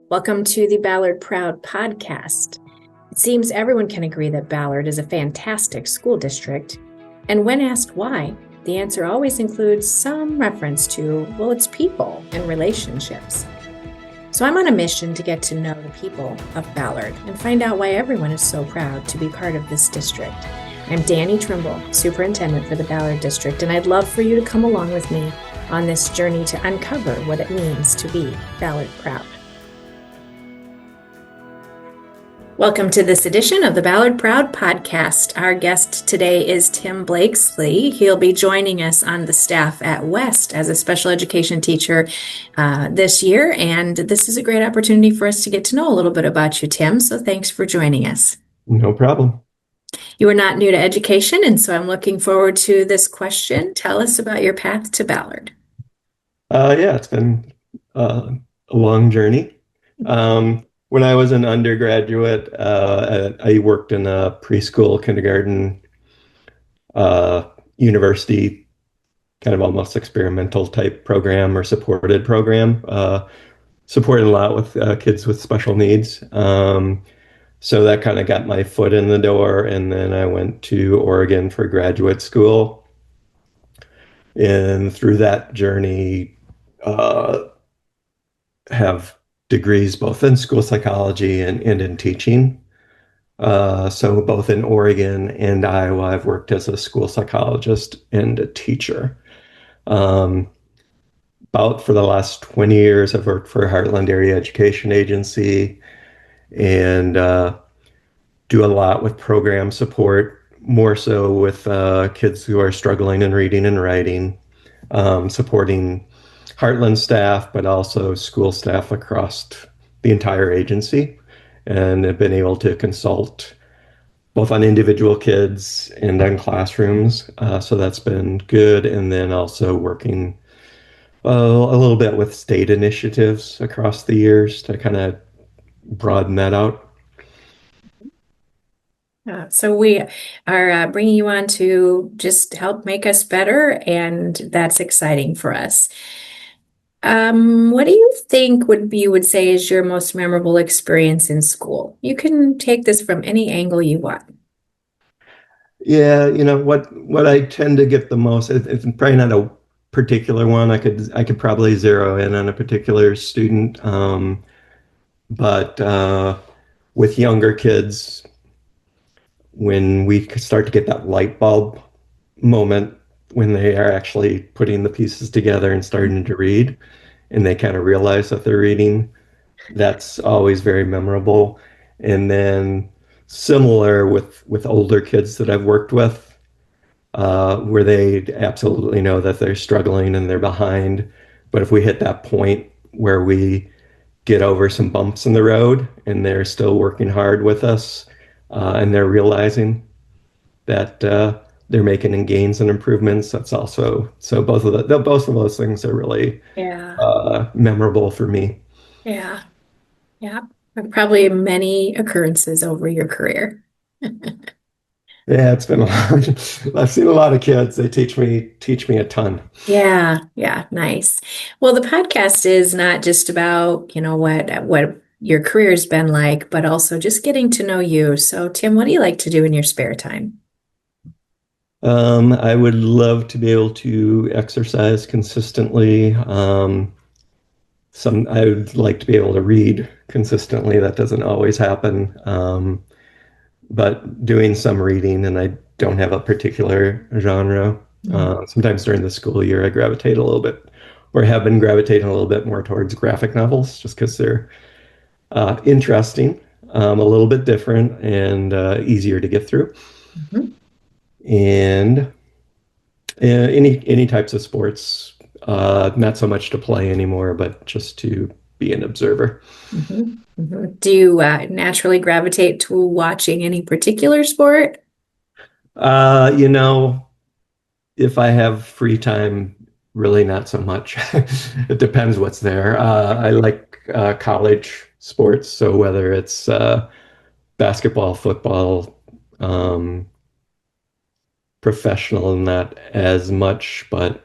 Welcome to the Ballard Proud podcast. It seems everyone can agree that Ballard is a fantastic school district, and when asked why, the answer always includes some reference to, well, it's people and relationships. So I'm on a mission to get to know the people of Ballard and find out why everyone is so proud to be part of this district. I'm Danny Trimble, Superintendent for the Ballard District, and I'd love for you to come along with me on this journey to uncover what it means to be Ballard Proud. Welcome to this edition of the Ballard Proud podcast. Our guest today is Tim Blakeslee. He'll be joining us on the staff at West as a special education teacher this year, and this is a great opportunity for us to get to know a little bit about you, Tim, so thanks for joining us. No problem. You are not new to education, and so I'm looking forward to this question. Tell us about your path to Ballard. It's been a long journey. When I was an undergraduate, I worked in a preschool, kindergarten, university, kind of almost experimental type program or supported program, supported a lot with kids with special needs. So that kind of got my foot in the door, and then I went to Oregon for graduate school. And through that journey, have degrees both in school psychology and in teaching. So both in Oregon and Iowa, I've worked as a school psychologist and a teacher. About for the last 20 years, I've worked for Heartland Area Education Agency and do a lot with program support, more so with kids who are struggling in reading and writing, supporting Heartland staff, but also school staff across the entire agency, and have been able to consult both on individual kids and on classrooms. So that's been good. And then also working a little bit with state initiatives across the years to kind of broaden that out. So we are bringing you on to just help make us better, and that's exciting for us. What do you think you would say is your most memorable experience in school? You can take this from any angle you want. Yeah, what I tend to get the most, it's probably not a particular one. I could probably zero in on a particular student, but with younger kids, when we start to get that light bulb moment when they are actually putting the pieces together and starting to read, and they kind of realize that they're reading, that's always very memorable. And then similar with older kids that I've worked with, where they absolutely know that they're struggling and they're behind. But if we hit that point where we get over some bumps in the road and they're still working hard with us, and they're realizing that they're making gains and improvements, that's also, so both of those things are really memorable for me. Yeah. Probably many occurrences over your career. Yeah, it's been a lot. I've seen a lot of kids. They teach me a ton. Yeah, nice. Well, the podcast is not just about, what your career's been like, but also just getting to know you. So, Tim, what do you like to do in your spare time? I would love to be able to exercise consistently. I would like to be able to read consistently. That doesn't always happen. But doing some reading, and I don't have a particular genre. Sometimes during the school year, I gravitate a little bit, or have been gravitating a little bit more towards graphic novels, just because they're interesting, a little bit different, and easier to get through. Mm-hmm. And any types of sports, not so much to play anymore, but just to be an observer. Mm-hmm. Mm-hmm. Do you naturally gravitate to watching any particular sport? If I have free time, really not so much. It depends what's there. I like college sports, so whether it's basketball, football, professional, not as much, but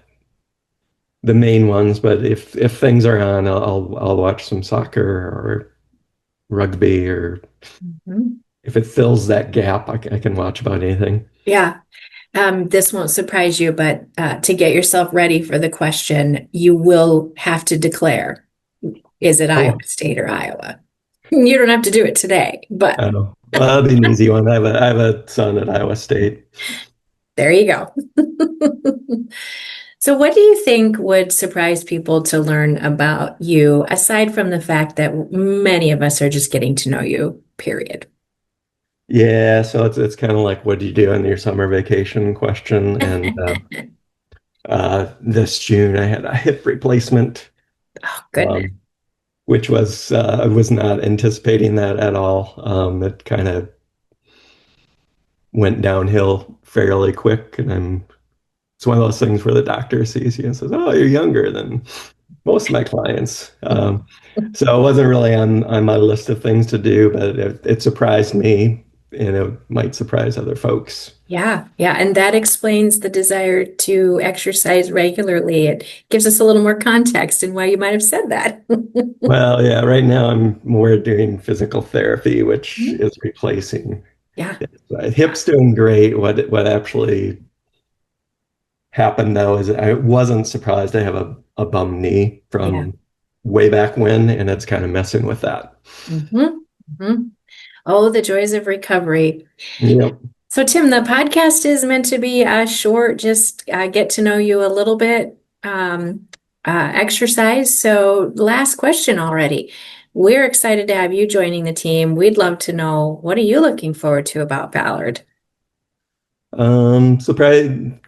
the main ones. But if things are on, I'll watch some soccer or rugby, or if it fills that gap, I can watch about anything. Yeah. This won't surprise you, but to get yourself ready for the question, you will have to declare, is it Iowa State or Iowa? You don't have to do it today, but Well, that'll be an easy one. I have a son at Iowa State. there you go. So what do you think would surprise people to learn about you, aside from the fact that many of us are just getting to know you, period? Yeah, so it's kind of like, what do you do on your summer vacation question? And this June I had a hip replacement, Oh, goodness. which I was not anticipating that at all. It kind of went downhill fairly quick, and it's one of those things where the doctor sees you and says, "Oh, you're younger than most of my clients." So it wasn't really on my list of things to do, but it surprised me, and it might surprise other folks. Yeah, yeah. And that explains the desire to exercise regularly. It gives us a little more context in why you might have said that. Well, yeah, right now I'm more doing physical therapy, which is replacing. Yeah. Hip's doing great. What actually happened though is I wasn't surprised. I have a bum knee from way back when, and it's kind of messing with that. Oh, the joys of recovery. Yep. So, Tim, the podcast is meant to be short, just get to know you a little bit, exercise. So, last question already. We're excited to have you joining the team. We'd love to know, what are you looking forward to about Ballard? So probably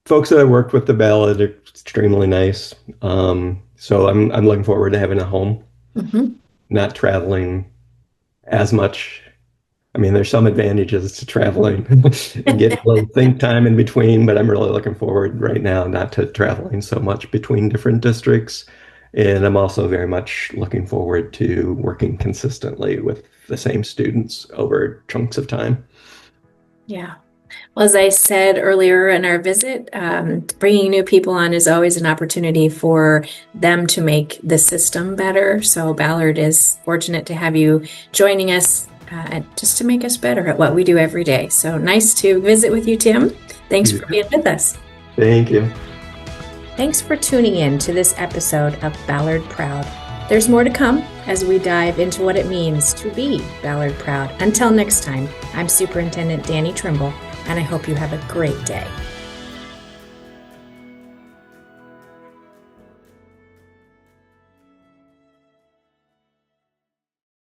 folks that I worked with the Ballard are extremely nice. So I'm looking forward to having a home, not traveling as much. I mean, there's some advantages to traveling and getting a little think time in between, but I'm really looking forward right now not to traveling so much between different districts. And I'm also very much looking forward to working consistently with the same students over chunks of time. Yeah. Well, as I said earlier in our visit, bringing new people on is always an opportunity for them to make the system better. So Ballard is fortunate to have you joining us just to make us better at what we do every day. So nice to visit with you, Tim. Thanks for being with us. Thank you. Thanks for tuning in to this episode of Ballard Proud. There's more to come as we dive into what it means to be Ballard Proud. Until next time, I'm Superintendent Danny Trimble, and I hope you have a great day.